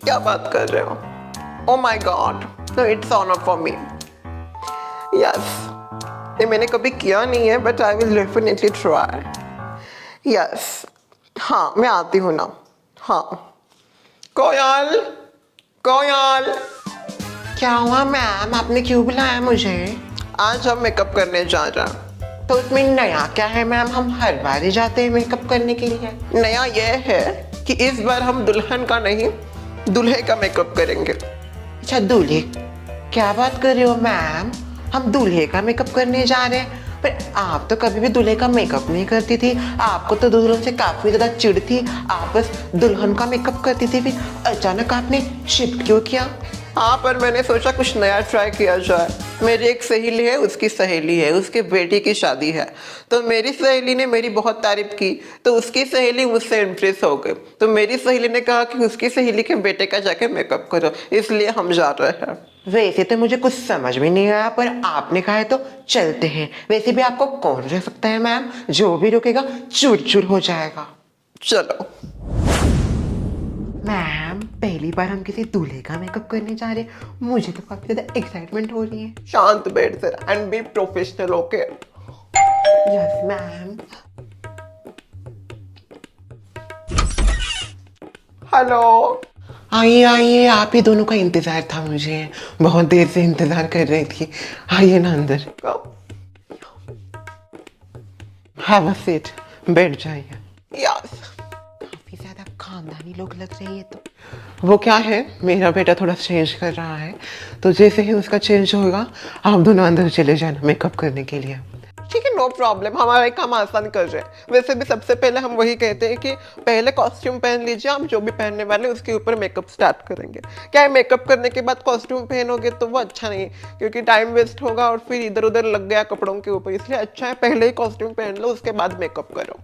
क्या बात कर रहे हो? ओ माई God, no, it's honor for me. Yes, ये मैंने कभी किया नहीं है, but I will definitely try. Yes, हाँ मैं आती हूँ ना. हाँ. कोयल, कोयल. क्या हुआ मैम, आपने क्यों बुलाया मुझे? आज हम मेकअप करने जा रहे हैं. तो उसमें नया क्या है मैम? हम हर बार ही जाते हैं मेकअप करने के लिए. नया ये है कि इस बार हम दुल्हन का नहीं, दूल्हे का मेकअप करेंगे. अच्छा दूल्हे? क्या बात कर रहे हो मैम? हम दूल्हे का मेकअप करने जा रहे हैं? पर आप तो कभी भी दूल्हे का मेकअप नहीं करती थी. आपको तो दुल्हन से काफी ज्यादा चिढ़ थी. आप बस दुल्हन का मेकअप करती थी, फिर अचानक आपने शिफ्ट क्यों किया? हाँ, पर मैंने सोचा कुछ नया ट्राई किया जाए. मेरी एक सहेली है, उसकी सहेली है, उसके बेटी की शादी है. तो मेरी सहेली ने मेरी बहुत तारीफ की, तो उसकी सहेली मुझसे इम्प्रेस हो गई. तो मेरी सहेली ने कहा कि उसकी सहेली के बेटे का जाके मेकअप करो, इसलिए हम जा रहे हैं. वैसे तो मुझे कुछ समझ में नहीं आया, पर आपने कहा है तो चलते हैं. वैसे भी आपको कौन रोक सकता है मैम? जो भी रुकेगा चूर चूर हो जाएगा. चलो मैम, पहली बार हम किसी दूल्हे का मेकअप करने जा रहे हैं. मुझे तो काफी ज्यादा एक्साइटमेंट हो रही है. शांत बैठ जरा and be professional. Okay? Yes ma'am. Hello. आइए आइए, आप ही दोनों का इंतजार था मुझे. बहुत देर से इंतजार कर रही थी. आइए ना अंदर. Have a seat. बैठ जाइए. यस. काफी ज्यादा खानदानी लोग लग रहे हैं. तो वो क्या है, मेरा बेटा थोड़ा चेंज कर रहा है, तो जैसे ही उसका चेंज होगा आप दोनों अंदर चले जाना मेकअप करने के लिए. ठीक है, नो प्रॉब्लम. हमारा एक काम आसान कर रहे हैं. वैसे भी सबसे पहले हम वही कहते हैं कि पहले कॉस्ट्यूम पहन लीजिए. हम जो भी पहनने वाले उसके ऊपर मेकअप स्टार्ट करेंगे. क्या है, मेकअप करने के बाद कॉस्ट्यूम पहनोगे तो वो अच्छा नहीं, क्योंकि टाइम वेस्ट होगा और फिर इधर उधर लग गया कपड़ों के ऊपर. इसलिए अच्छा है पहले ही कॉस्ट्यूम पहन लो, उसके बाद मेकअप करो.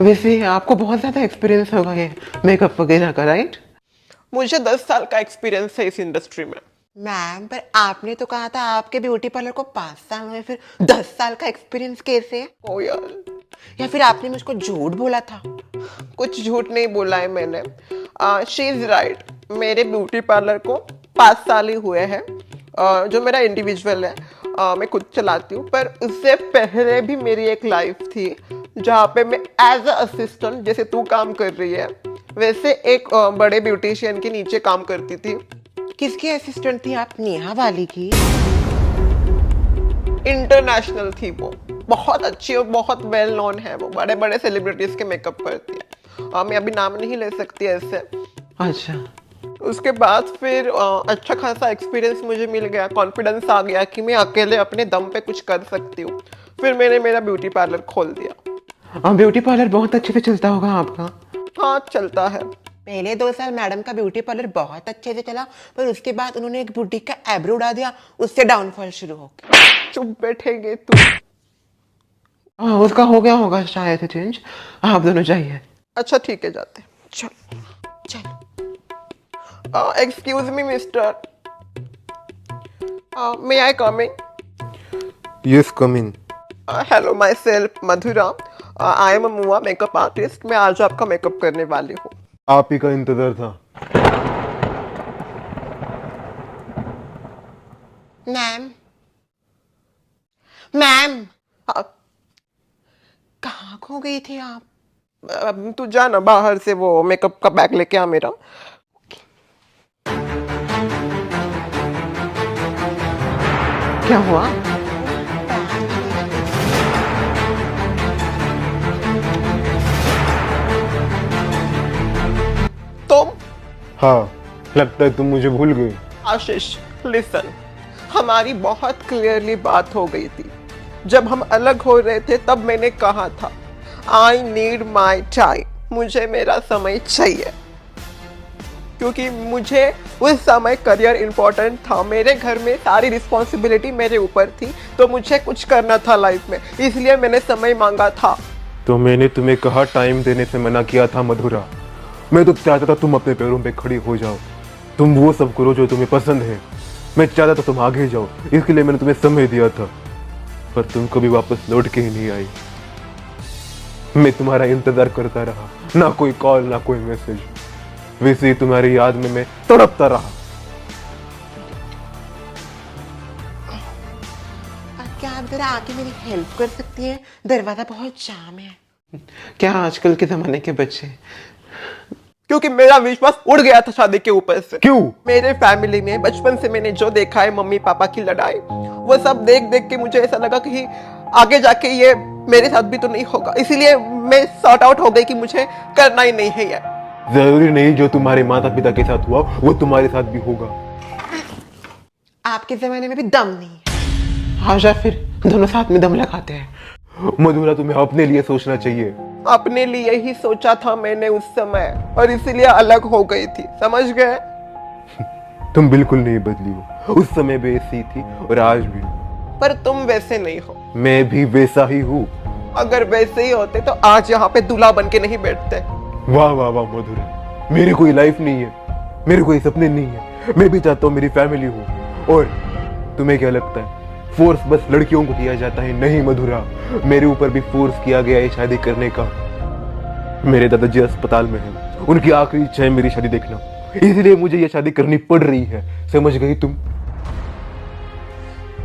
वैसे आपको बहुत ज्यादा एक्सपीरियंस होगा ये मेकअप वगैरह का, राइट? मुझे 10 साल का एक्सपीरियंस है इस इंडस्ट्री में. मैम, पर आपने तो कहा था आपके ब्यूटी पार्लर को 5 साल हुए, फिर 10 साल का एक्सपीरियंस कैसे? ओ यार, या फिर आपने मुझको झूठ बोला था? कुछ झूठ नहीं बोला है मैंने. She is right. मेरे ब्यूटी पार्लर को 5 साल ही हुए हैं. जो मेरा इंडिविजुअल है, मैं खुद चलाती हूँ. पर उससे पहले भी मेरी एक लाइफ थी जहाँ पे मैं एज अ असिस्टेंट, जैसे तू काम कर रही है वैसे, एक बड़े ब्यूटिशियन के नीचे काम करती थी. किसकी असिस्टेंट थी आप? नेहा वाली की? इंटरनेशनल थी वो. बहुत अच्छी और बहुत वेल नोन है. वो बड़े बड़े सेलिब्रिटीज के मेकअप करती है. मैं अभी नाम नहीं ले सकती ऐसे. अच्छा. उसके बाद फिर अच्छा खासा एक्सपीरियंस मुझे मिल गया. कॉन्फिडेंस आ गया कि मैं अकेले अपने दम पे कुछ कर सकती हूँ. फिर मैंने मेरा ब्यूटी पार्लर खोल दिया. ब्यूटी पार्लर बहुत अच्छे से चलता होगा आपका? हाँ, चलता है. पहले 2 साल मैडम का ब्यूटी पार्लर बहुत अच्छे से चला, पर उसके बाद उन्होंने एक बुटीक का एब्रो उड़ा दिया. उससे डाउनफॉल शुरू हो गया. चुप बैठेंगे तू? हाँ, उसका हो गया होगा शायद चेंज. आप दोनों जाइए. अच्छा ठीक है, जाते. चलो चलो. Excuse me mister, may I come in? Yes, come in. Hello, my self Mathura. I am a मुआ मेकअप आर्टिस्ट. मैं आज आपका मेकअप करने वाली हूँ. आप ही का इंतजार था. मैम, मैम, कहाँ खो गई थी आप? तू जा ना बाहर से, वो मेकअप का बैग लेके आ मेरा. क्या हुआ? तुम? हाँ, लगता है तुम मुझे भूल गई. आशीष, लिसन. हमारी बहुत क्लियरली बात हो गई थी. जब हम अलग हो रहे थे तब मैंने कहा था, आई नीड माई टाइम. मुझे मेरा समय चाहिए, क्योंकि मुझे उस समय करियर इंपॉर्टेंट था. मेरे घर में सारी रिस्पॉन्सिबिलिटी मेरे ऊपर थी, तो मुझे कुछ करना था लाइफ में, इसलिए मैंने समय मांगा था. तो मैंने तुम्हें कहा टाइम देने से मना किया था मधुरा. मैं तो चाहता था तुम अपने पैरों पे खड़ी हो जाओ. तुम वो सब करो जो तुम्हें पसंद है. मैं चाहता था तुम आगे जाओ, इसके लिए मैंने तुम्हें समय दिया था. पर तुम कभी वापस लौट के ही नहीं आई. मैं तुम्हारा इंतजार करता रहा. ना कोई कॉल, ना कोई मैसेज. वैसे ही तुम्हारी याद में मैं तड़पता रहा। क्या आप जरा आके मेरी हेल्प कर सकती हैं? दरवाजा बहुत जाम है। क्या आजकल के जमाने के बच्चे, क्योंकि मेरा विश्वास उड़ गया था शादी के ऊपर से। क्यों? मेरे फैमिली में बचपन से मैंने जो देखा है, मम्मी पापा की लड़ाई, वो सब देख देख के मुझे ऐसा लगा कि आगे जाके ये मेरे साथ भी तो नहीं होगा, इसीलिए मैं सॉर्ट आउट हो गई कि मुझे करना ही नहीं है ये। जरूरी नहीं जो तुम्हारे माता पिता के साथ हुआ वो तुम्हारे साथ भी होगा। आपके जमाने में भी दम नहीं है। आजा फिर दोनों साथ में दम लगाते हैं। मधुरा, तुम्हें अपने लिए सोचना चाहिए। अपने लिए ही सोचा था मैंने उस समय, और इसीलिए अलग हो गई थी, समझ गए? तुम बिल्कुल नहीं बदली हो। उस समय भी ऐसी थी और आज भी। पर तुम वैसे नहीं हो। मैं भी वैसा ही हूँ। अगर वैसे ही होते तो आज यहाँ पे दूल्हा बन के नहीं बैठते। वाह वाह वाह मधुरा, मेरी कोई लाइफ नहीं है, मेरे कोई सपने नहीं है। मैं भी चाहता हूँ मेरी फैमिली हो। और तुम्हें क्या लगता है फोर्स बस लड़कियों को किया जाता है? नहीं मधुरा, मेरे ऊपर भी फोर्स किया गया है शादी करने का। मेरे दादाजी अस्पताल में हैं, उनकी आखिरी इच्छा है मेरी शादी देखना, इसलिए मुझे ये शादी करनी पड़ रही है। समझ गई तुम?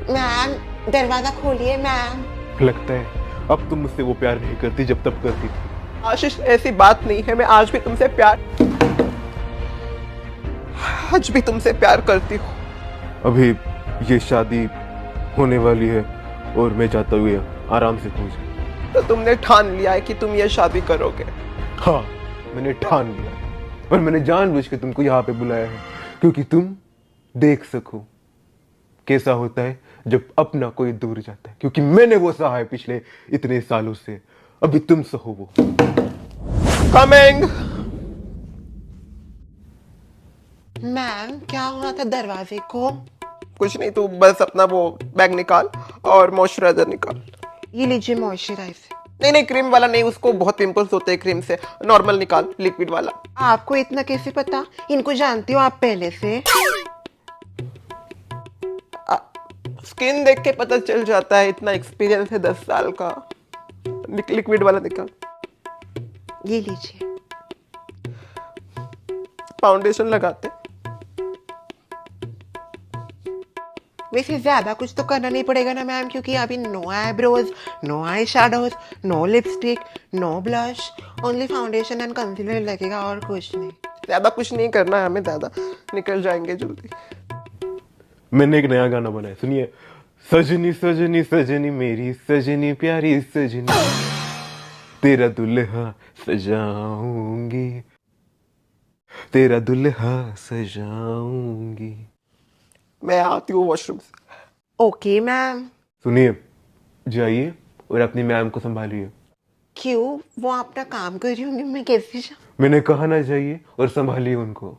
मैम दरवाजा खोलिए मैम। लगता है अब तुम मुझसे वो प्यार नहीं करती जब तब करती थी। आशीष, ऐसी बात नहीं है, मैं आज भी तुमसे प्यार करती हूँ। अभी ये शादी होने वाली है और मैं चाहता हूँ ये आराम से हो जाए। तो तुमने ठान लिया है कि तुम ये शादी करोगे? हाँ, मैंने ठान लिया और मैंने जानबूझ के तुमको यहाँ पे बुलाया है, क्योंकि तुम देख सको कैसा होता है जब अपना कोई दूर जाता है। क्योंकि मैंने वो सहा है पिछले इतने सालों से, अभी तुम सहो वो। कमिंग। मैम क्या हुआ था दरवाजे को? कुछ नहीं, तू बस अपना वो बैग निकाल और मॉइस्चराइजर निकाल। ये लीजिए मॉइस्चराइजर। नहीं नहीं, क्रीम वाला नहीं, उसको बहुत पिंपल्स होते हैं क्रीम से। नॉर्मल निकाल, लिक्विड वाला। आपको इतना कैसे पता? इनको जानती हो आप पहले से? स्किन देख के पता चल जाता है, इतना एक्सपीरियंस है 10 साल का। लिक्विड वाला निकाल। ये लीजिए। फाउंडेशन लगाते। वैसे ज्यादा कुछ तो करना नहीं पड़ेगा ना मैम, क्योंकि अभी no eyebrows, no eye shadows, no lipstick, no blush, only foundation and concealer लगेगा और कुछ नहीं। ज्यादा कुछ नहीं करना है हमें, ज्यादा निकल जाएंगे जल्दी। मैंने एक नया गाना बनाया, सुनिए। सजनी सजनी सजनी मेरी सजनी प्यारी सजनी, तेरा दुल्हा सजाऊंगी, तेरा दुल्हा सजाऊंगी। मैं आती हूँ वॉशरूम से। Okay ma'am. सुनिए, जाइए और अपनी मैम को संभालिए। क्यों? वो अपना काम कर रही होंगी, मैं कैसे जाऊँ? मैंने कहा ना, जाइए और संभालिए उनको।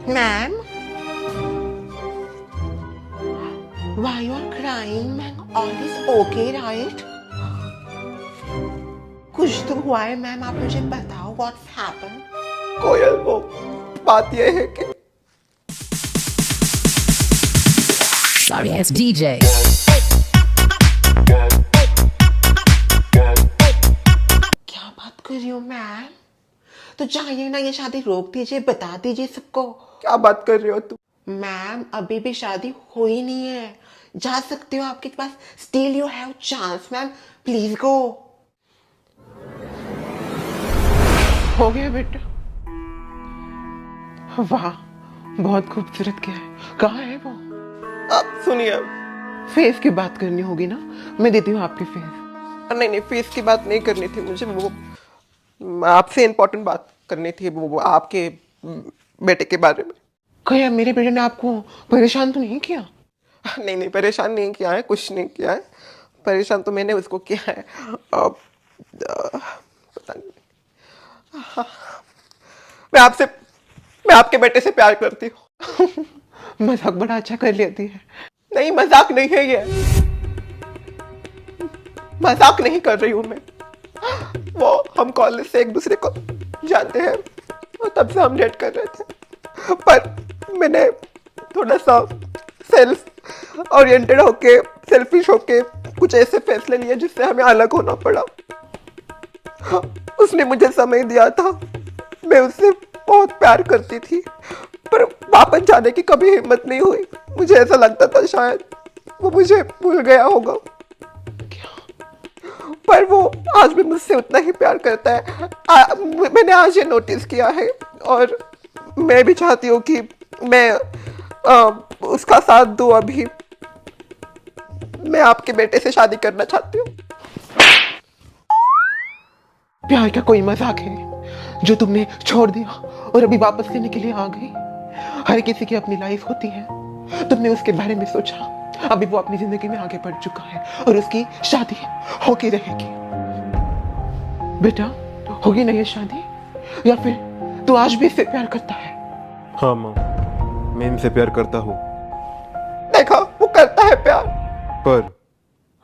Ma'am, why you are crying? Ma'am, all is okay, right? कुछ तो हुआ है मैम, आप मुझे बताओ what's happened? कोयल, वो बात ये है कि Sorry ass DJ. क्या बात कर रही हो मैम? तो चाहिए ना ये शादी रोक दीजिए, बता दीजिए सबको। क्या बात कर रही हो तुम? मैम अभी भी शादी हुई नहीं है, जा सकते हो, आपके पास still you have chance ma'am, please go. हो गया बेटा। वाह, बहुत खूबसूरत क्या है। कहाँ है वो? आप सुनिए, फेस की बात करनी होगी ना, मैं देती हूँ आपकी फेस। नहीं नहीं, फेस की बात नहीं करनी थी मुझे, वो आपसे इम्पोर्टेंट बात करनी थी, वो आपके बेटे के बारे में। क्या मेरे बेटे ने आपको परेशान तो नहीं किया? नहीं नहीं, परेशान नहीं किया है, कुछ नहीं किया है। परेशान तो मैंने उसको किया है। पता नहीं। मैं आपके बेटे से प्यार करती हूँ। मजाक बड़ा अच्छा कर लेती है। नहीं, मजाक नहीं है ये, मजाक नहीं कर रही हूँ मैं। वो हम कॉलेज से एक दूसरे को जानते हैं और तब से हम डेट कर रहे थे, पर मैंने थोड़ा सा सेल्फ ओरिएंटेड होके, सेल्फिश होके कुछ ऐसे फैसले लिए जिससे हमें अलग होना पड़ा। उसने मुझे समय दिया था, मैं उससे बहुत प्यार करती थी, पर वापस जाने की कभी हिम्मत नहीं हुई। मुझे ऐसा लगता था शायद वो मुझे भूल गया होगा, पर वो आज भी मुझसे उतना ही प्यार करता है। मैंने आज ये नोटिस किया है, और मैं भी चाहती हूँ कि मैं उसका साथ दूँ। अभी मैं आपके बेटे से शादी करना चाहती हूँ। प्यार का कोई मजाक है जो तुमने छोड़ दिया और अभी वापस लेने के लिए आ गई? हर किसी की अपनी लाइफ होती है। तुमने उसके बारे में सोचा? अभी वो अपनी जिंदगी में आगे बढ़ चुका है और उसकी शादी होके रहेगी। बेटा, होगी ना ये शादी? या फिर तू आज भी इससे प्यार करता है? हाँ माँ, मैं इनसे प्यार करता हूँ। देखा, वो करता है प्यार। पर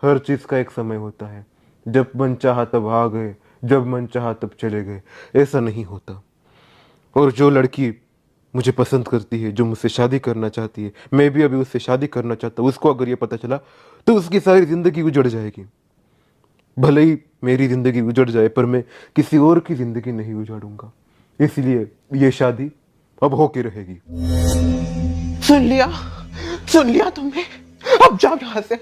हर चीज का एक समय होता है। जब मन चाहा तब आ गए, जब मन चाहा तब चले गए, ऐसा नहीं होता। और जो लड़की मुझे पसंद करती है, जो मुझसे शादी करना चाहती है, मैं भी अभी उससे शादी करना चाहता हूँ, उसको अगर ये पता चला तो उसकी सारी जिंदगी उजड़ जाएगी। भले ही मेरी जिंदगी उजड़ जाए, पर मैं किसी और की जिंदगी नहीं उजाड़ूंगा। इसलिए ये शादी अब होके रहेगी। सुन लिया तुमने? अब जाओ यहाँ से।